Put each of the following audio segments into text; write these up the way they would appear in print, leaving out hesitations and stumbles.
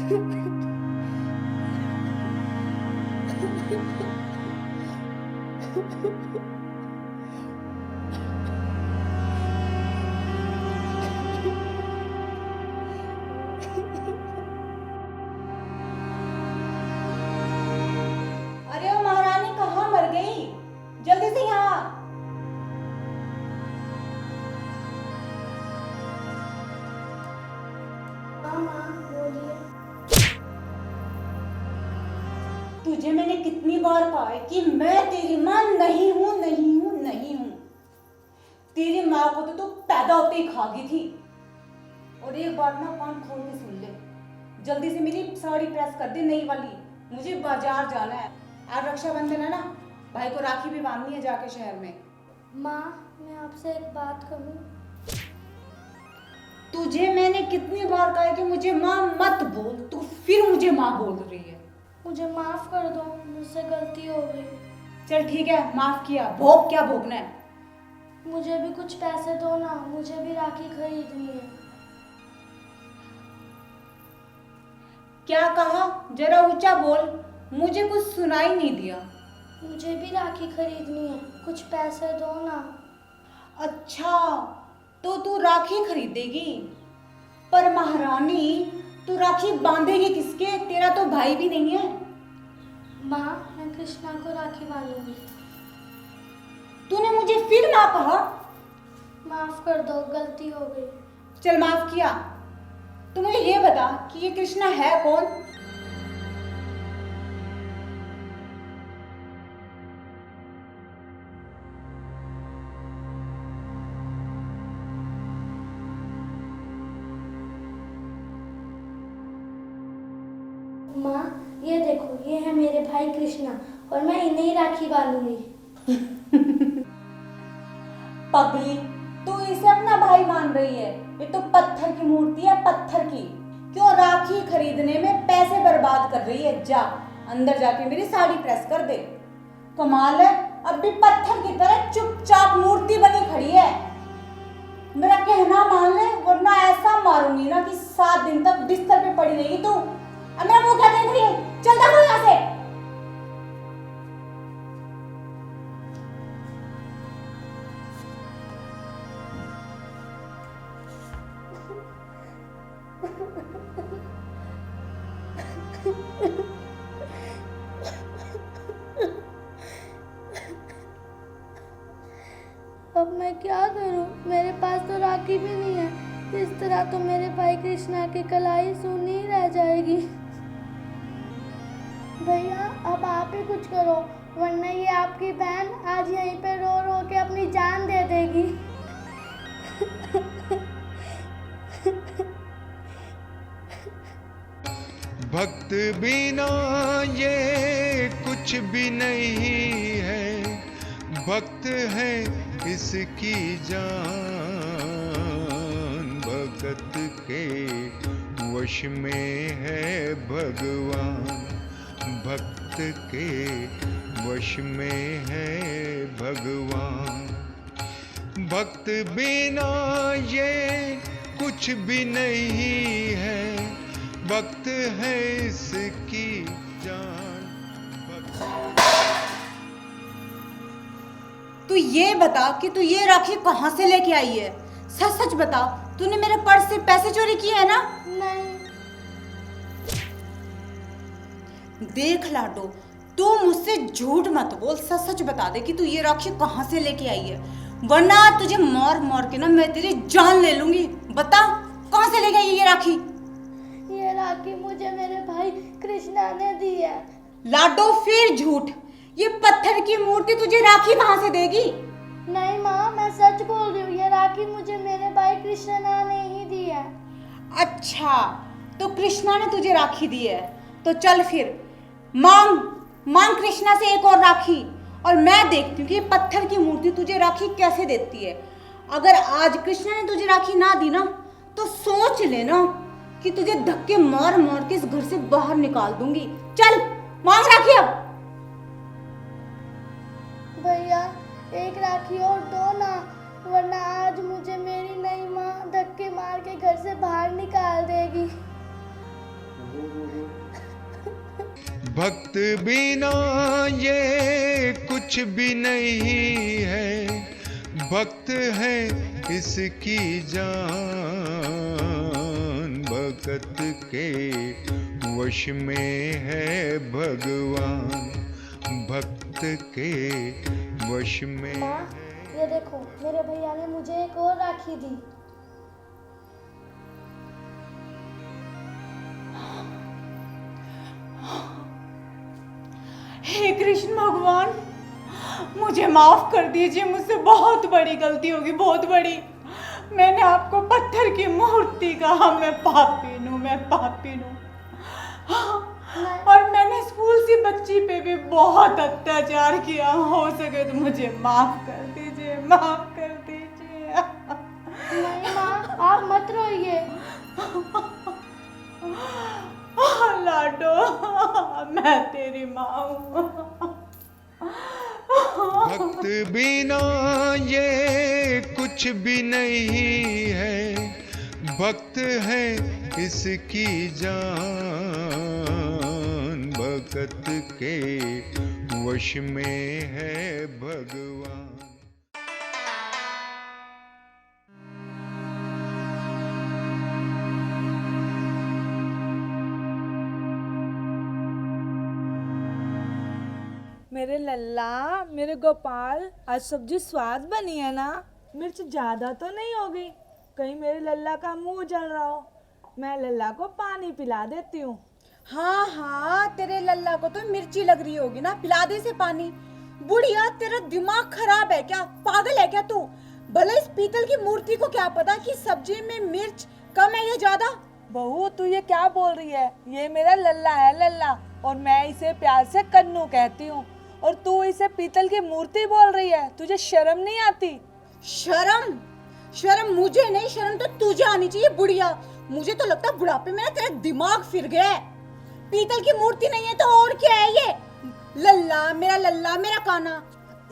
अरे वो महारानी कहाँ मर गई? जल्दी से यहाँ आ। तुझे मैंने कितनी बार कहा है कि मैं तेरी माँ नहीं हूँ, नहीं हूँ, नहीं हूँ। तेरी माँ को तो तू पैदा होते ही खा गई थी। और एक बात ना कान खोल के सुन ले, जल्दी से मेरी साड़ी प्रेस कर दे नई वाली, मुझे बाजार जाना है। आज रक्षाबंधन है ना, भाई को राखी भी बांधनी है जाके शहर में। माँ, मैं आपसे एक बात कहूँ। तुझे मैंने कितनी बार कहा है कि मुझे माँ मत बोल, तू फिर मुझे माँ बोल रही है। मुझे माफ कर दो, मुझसे गलती हो गई। चल ठीक है, माफ किया। भोग क्या भोगना है? मुझे भी कुछ पैसे दो ना, मुझे भी राखी खरीदनी है। क्या कहा? जरा ऊंचा बोल, मुझे कुछ सुनाई नहीं दिया। मुझे भी राखी खरीदनी है, कुछ पैसे दो ना। अच्छा, तो तू राखी खरीदेगी? पर महारानी, तू राखी बांधेगी किसके? तेरा तो भाई भी नहीं है। माँ, मैं कृष्णा को राखी बांधूंगी। तूने मुझे फिर ना कहा? माफ कर दो, गलती हो गई। चल माफ किया। तू मुझे ये बता कि ये कृष्णा है कौन? माँ, ये देखो, ये है मेरे भाई कृष्णा और मैं इन्हें ही राखी बांधूंगी। पगली, तू इसे अपना भाई मान रही है? ये तो पत्थर की मूर्ति है, पत्थर की। क्यों राखी खरीदने में पैसे बर्बाद कर रही है? जा अंदर जाके मेरी साड़ी प्रेस कर दे। कमाल है, अब भी पत्थर की तरह चुपचाप मूर्ति बनी खड़ी है। मेरा कहना मान ले, वरना ऐसा मारूंगी ना कि 7 दिन तक बिस्तर पे पड़ी रहेगी तू। अब मेरा मुंह क्या देख रही है? चल दफा यहाँ से। अब मैं क्या करूं? मेरे पास तो राखी भी नहीं है। इस तरह तो मेरे भाई कृष्णा की कलाई सूनी ही रह जाएगी। भैया, अब आप ही कुछ करो, वरना ये आपकी बहन आज यहीं पे रो रो के अपनी जान दे देगी। भक्त बिना ये कुछ भी नहीं है, भक्त है इसकी जान, भगत के वश में है भगवान, भक्त के वश में है भगवान। भक्त बिना ये कुछ भी नहीं है, भक्त है इसकी जान। तू ये बता कि तू ये राखी कहाँ से लेके आई है? सच सच बता, तूने मेरे पर्स से पैसे चोरी किए हैं ना? नहीं। देख लाडो, तू मुझसे झूठ मत बोल, सच सच बता दे कि तू ये राखी कहाँ से लेके आई है, वरना तुझे मार मार के ना मैं तेरी जान ले लूंगी। बता, कहाँ से लेके आई है ये राखी? ये राखी मुझे मेरे भाई कृष्णा ने दी है। लाडो, फिर झूठ। ये पत्थर की मूर्ति तुझे राखी कहाँ से देगी? नहीं माँ, मैं सच बोल रही हूँ, ये राखी मुझे मेरे भाई कृष्णा ने ही दी है। अच्छा, तो कृष्णा ने तुझे राखी दी है, तो चल फिर मांग मांग कृष्णा से एक और राखी, और मैं देखती हूँ कि पत्थर की मूर्ति तुझे राखी कैसे देती है। अगर आज कृष्णा ने तुझे राखी ना दी ना, तो सोच लेना कि तुझे धक्के मार मार के इस घर से बाहर निकाल दूंगी। चल मांग राखी अब। भैया, एक राखी और दो ना, वरना आज मुझे मेरी नई माँ धक्के मार के घर से बाहर निकाल देगी। भक्त बिना ये कुछ भी नहीं है, भक्त है इसकी जान, भगत के वश में है भगवान, भक्त के वश में। माँ, ये देखो मेरे भैया ने मुझे एक और राखी दी। हे कृष्ण भगवान, मुझे माफ कर दीजिए, मुझसे बहुत बड़ी गलती होगी, बहुत बड़ी। मैंने आपको पत्थर की मूर्ति कहा, मैं पापी हूँ, मैं पापी हूँ। और मैंने स्कूल सी बच्ची पे भी बहुत अत्याचार किया। हो सके तो मुझे माफ कर दीजिए, माफ कर दीजिए। नहीं माँ, आप मत रोइए। लाडो, मैं तेरी माँ हूँ। भक्त बिना ये कुछ भी नहीं है, भक्त है इसकी जान, भगत के वश में है भगवान। मेरे लल्ला, मेरे गोपाल, आज सब्जी स्वाद बनी है ना? मिर्च ज़्यादा तो नहीं होगी? कहीं मेरे लल्ला का मुंह जल रहा हो। मैं लल्ला को पानी पिला देती हूँ। हाँ हाँ, तेरे लल्ला को तो मिर्ची लग रही होगी ना, पिला दे से पानी। बुढ़िया, तेरा दिमाग खराब है क्या? पागल है क्या तू? भले इस पीतल की मूर्ति को क्या पता कि सब्जी में मिर्च कम है या ज्यादा। बहू, तू ये क्या बोल रही है? ये मेरा लल्ला है, लल्ला, और मैं इसे प्यार से कन्नू कहती हूँ। और तू इसे पीतल की मूर्ति बोल रही है? तुझे शर्म नहीं आती? शर्म? शर्म मुझे नहीं, शर्म तो तुझे आनी चाहिए बुढ़िया। मुझे तो लगता है बुढ़ापे में तेरा दिमाग फिर गया है। पीतल की मूर्ति नहीं है तो और क्या है ये? लल्ला, मेरा काना।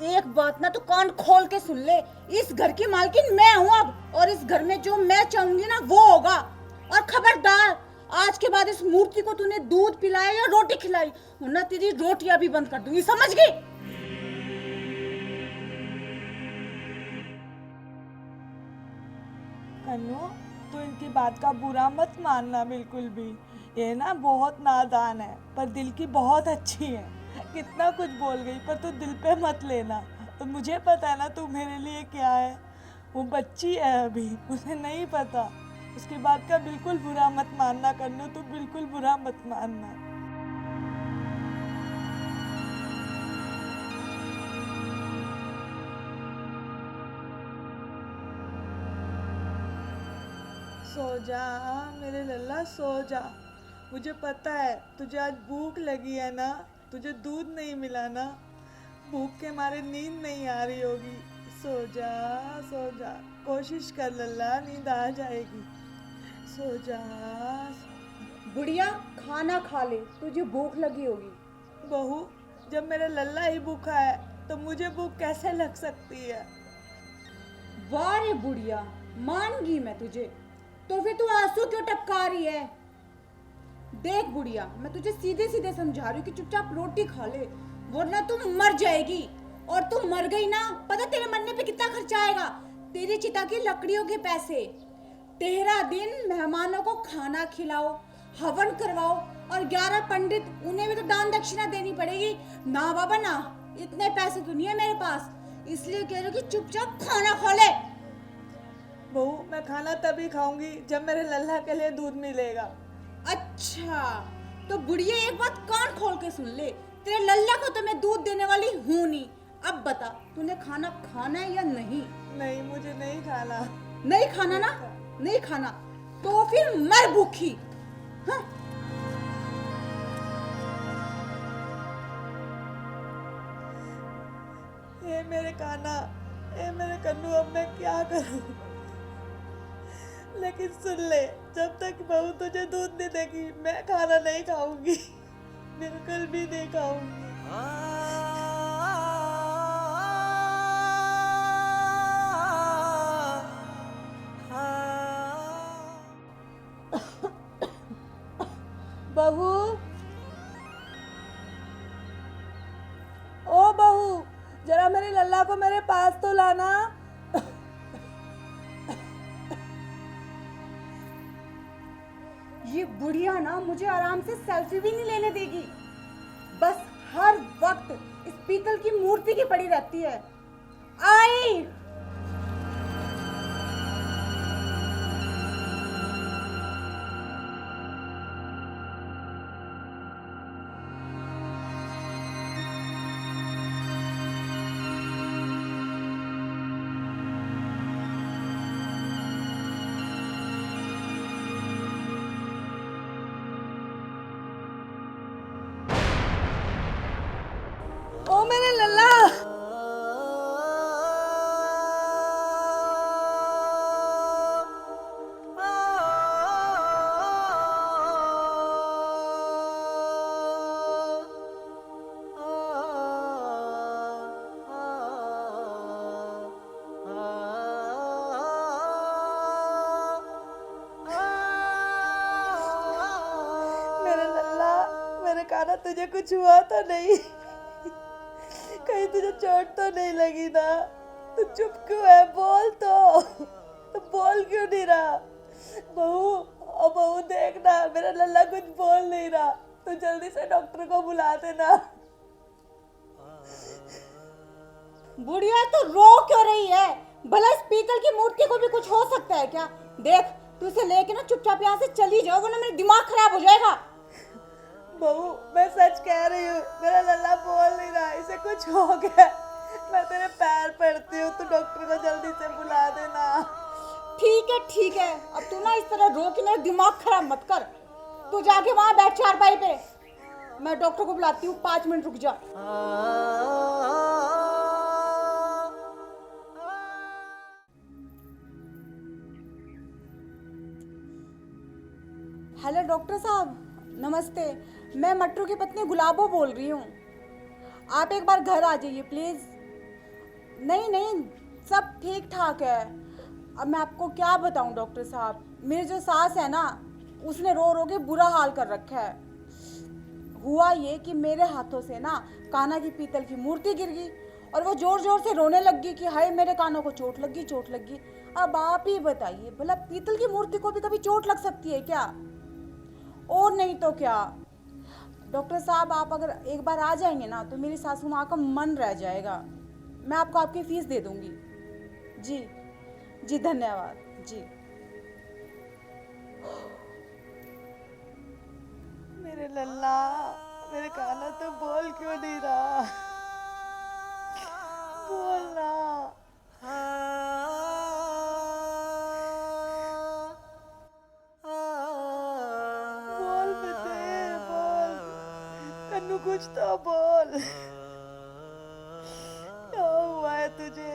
एक बात ना तो कान खोल के सुन ले, इस घर की मालकिन मैं हूँ अब, और इस घर में जो मैं चाहूंगी ना वो होगा। और खबरदार, आज के बाद इस मूर्ति को तूने दूध पिलाया या रोटी खिलाई, वरना तेरी रोटियां भी बंद कर दूंगी, समझ गई? कन्नू, तू इनकी बात का बुरा मत मानना बिल्कुल भी। ये ना बहुत नादान है, पर दिल की बहुत अच्छी है। कितना कुछ बोल गई, पर तू दिल पे मत लेना। और मुझे पता है ना तू मेरे लिए क्या है। वो बच्ची है अभी, उसे नहीं पता। उसकी बात का बिल्कुल बुरा मत मानना कन्नू, तू बिल्कुल बुरा मत मानना। सो जा मेरे लल्ला, सो जा। मुझे पता है तुझे आज भूख लगी है ना, तुझे दूध नहीं मिला ना, भूख के मारे नींद नहीं आ रही होगी। सो जा, सो जा, कोशिश कर लल्ला, नींद आ जाएगी। सो जा। बुढ़िया, खाना खा ले, तुझे भूख लगी होगी। बहू, जब मेरा लल्ला ही भूखा है तो मुझे भूख कैसे लग सकती है? वाह रे बुढ़िया, मान गई मैं तुझे। तो फिर तू आंसू क्यों टपका रही है? देख बुढ़िया, मैं तुझे सीधे सीधे समझा रही हूँ कि चुपचाप रोटी खा ले, वरना तू मर जाएगी। और तू मर गई ना, पता तेरे मरने पे कितना खर्चा आएगा? तेरी चिता की लकड़ियों के पैसे। 13 दिन मेहमानों को खाना खिलाओ, हवन करवाओ, और 11 पंडित, उन्हें भी तो दान दक्षिणा देनी पड़ेगी ना बाबा ना। इतने पैसे तो नहीं है मेरे पास, इसलिए कह रही हूँ कि चुपचाप खाना खा ले। बहू, मैं खाना तभी खाऊंगी जब मेरे लल्ला के लिए दूध मिलेगा। अच्छा, तो बुढ़िया एक बात कान खोल के सुन ले, तेरे लल्ला को तो मैं दूध देने वाली हूँ नहीं। अब बता, तूने खाना खाना है या नहीं? नहीं, मुझे नहीं खाना। नहीं खाना ना? नहीं खाना तो फिर मर भूखी। हाँ? ए मेरे काना, ए मेरे कन्नू, अब मैं क्या करूं? लेकिन सुन ले, जब तक बहू तुझे दूध नहीं देगी मैं खाना नहीं खाऊंगी, बिल्कुल भी नहीं खाऊंगी। बहू, ओ बहू, जरा मेरी लल्ला को मेरे पास तो लाना। ये बुढ़िया ना मुझे आराम से सेल्फी भी नहीं लेने देगी। बस हर वक्त इस पीतल की मूर्ति की पड़ी रहती है। आई। ओ मेरे लल्ला, मेरे लल्ला, मेरे काना तुझे कुछ हुआ तो नहीं? कहीं तुझे चोट तो नहीं लगी ना? तू चुप क्यों है? बोल तो बोल क्यों नहीं रहा? बहू, ओ बहू देखना, मेरा लल्ला कुछ बोल नहीं रहा। तू जल्दी से डॉक्टर को बुला देना। बुढ़िया तो रो क्यों रही है? भला इस पीतल की मूर्ति को भी कुछ हो सकता है क्या? देख, तू इसे लेके ना चुपचाप यहाँ से चली जाओ, वरना मेरा दिमाग खराब हो जाएगा। बहू, मैं सच कह रही हूँ, मेरा लल्ला बोल नहीं रहा, इसे कुछ हो गया। मैं तेरे पैर पड़ती हूँ, तू डॉक्टर को जल्दी से बुला देना। ठीक है, अब तू ना इस तरह रो के मेरा दिमाग खराब मत कर। तू जाके वहां बैठ चारपाई पे, मैं डॉक्टर को बुलाती हूँ। 5 मिनट रुक जा। हेलो डॉक्टर साहब, नमस्ते। मैं मट्टू की पत्नी गुलाबो बोल रही हूँ। आप एक बार घर आ जाइए प्लीज़। नहीं, सब ठीक ठाक है। अब मैं आपको क्या बताऊँ डॉक्टर साहब, मेरी जो सास है ना, उसने रो रो के बुरा हाल कर रखा है। हुआ ये कि मेरे हाथों से ना कान्हा की पीतल की मूर्ति गिर गई और वो जोर जोर से रोने लग गई कि हाय मेरे कानों को चोट लग गई। अब आप ही बताइए, भला पीतल की मूर्ति को भी कभी चोट लग सकती है क्या? और नहीं तो क्या। डॉक्टर साहब, आप अगर एक बार आ जाएंगे ना तो मेरी सासू माँ का मन रह जाएगा। मैं आपको आपकी फीस दे दूंगी। जी धन्यवाद जी। मेरे लल्ला, मेरे काना तो बोल क्यों नहीं रहा? बोलना। बोल बेटे, बोल। कन्नू कुछ तो बोल। क्या हुआ है तुझे?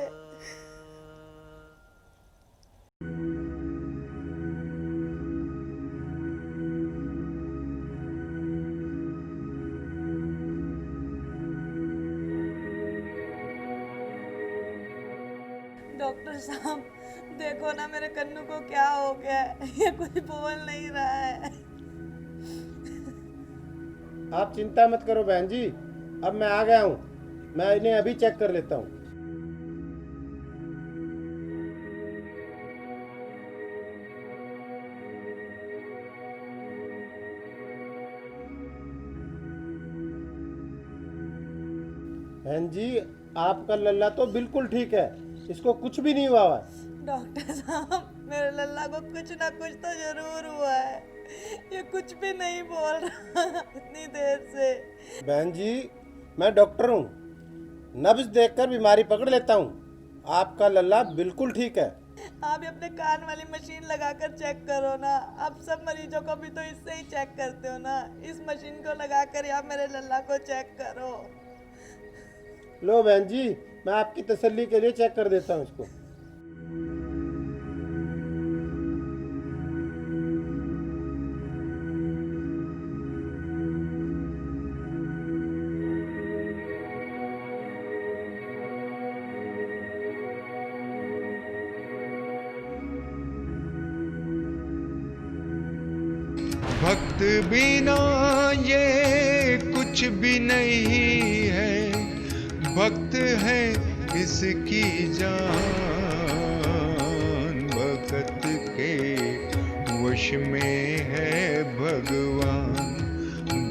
डॉक्टर साहब, देखो ना मेरे कन्नू को क्या हो गया है। ये कुछ बोल नहीं रहा है। आप चिंता मत करो बहन जी, अब मैं आ गया हूँ। मैं इन्हें अभी चेक कर लेता हूँ। बहन जी, आपका लल्ला तो बिल्कुल ठीक है, इसको कुछ भी नहीं हुआ है। डॉक्टर साहब, मेरे लल्ला को कुछ ना कुछ तो जरूर हुआ है। ये कुछ भी नहीं बोल रहा इतनी देर से। बहन जी, मैं डॉक्टर हूँ, नब्ज देखकर बीमारी पकड़ लेता हूँ। आपका लल्ला बिल्कुल ठीक है। आप भी अपने कान वाली मशीन लगाकर चेक करो ना। आप सब मरीजों को भी तो इससे ही चेक करते हो ना। इस मशीन को लगाकर आप मेरे लल्ला को चेक करो। लो बहन जी, मैं आपकी तसल्ली के लिए चेक कर देता हूँ इसको। भक्त बिना ये कुछ भी नहीं है, भक्त है इसकी जान, भगत के वश में है भगवान,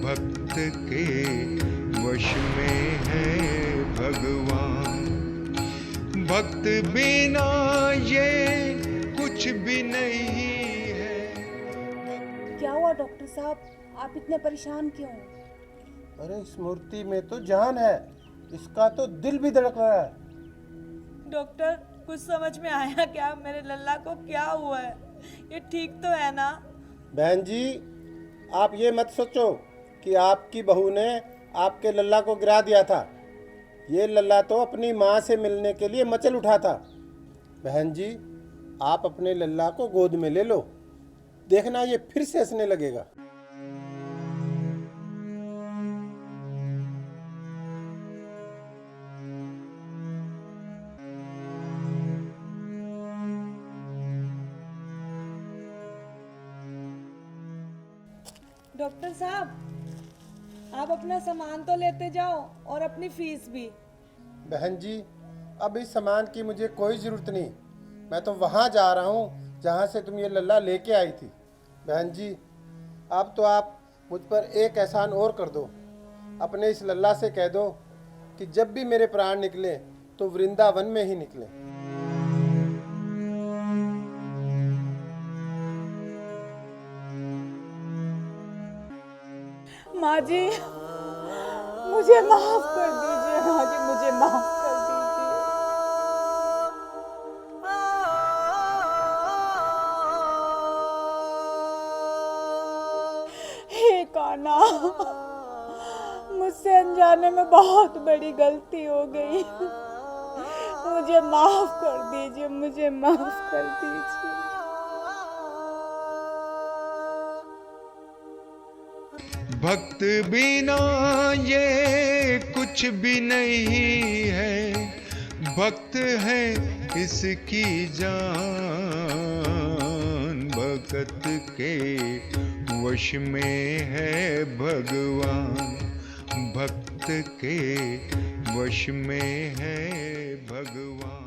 भक्त के वश में है भगवान। भक्त बिना ये कुछ भी नहीं है। क्या हुआ डॉक्टर साहब, आप इतने परेशान क्यों? अरे इस मूर्ति में तो जान है, इसका तो दिल भी धड़क रहा है। डॉक्टर कुछ समझ में आया क्या? मेरे लल्ला को क्या हुआ है? ये ठीक तो है ना? बहन जी, आप ये मत सोचो कि आपकी बहू ने आपके लल्ला को गिरा दिया था। ये लल्ला तो अपनी माँ से मिलने के लिए मचल उठा था। बहन जी, आप अपने लल्ला को गोद में ले लो, देखना ये फिर से हंसने लगेगा। डॉक्टर साहब, आप अपना सामान तो लेते जाओ और अपनी फीस भी। बहन जी, अब इस सामान की मुझे कोई ज़रूरत नहीं, मैं तो वहाँ जा रहा हूँ जहाँ से तुम ये लल्ला लेके आई थी। बहन जी, अब तो आप मुझ पर एक एहसान और कर दो, अपने इस लल्ला से कह दो कि जब भी मेरे प्राण निकले तो वृंदावन में ही निकले। माँ जी, मुझे माफ कर दीजिए। माँ जी, मुझे माफ कर दीजिए। हे कान्हा, मुझसे अनजाने में बहुत बड़ी गलती हो गई, मुझे माफ कर दीजिए, मुझे माफ कर दीजिए। भक्त बिना ये कुछ भी नहीं है, भक्त है इसकी जान, भगत के वश में है भगवान, भक्त के वश में है भगवान।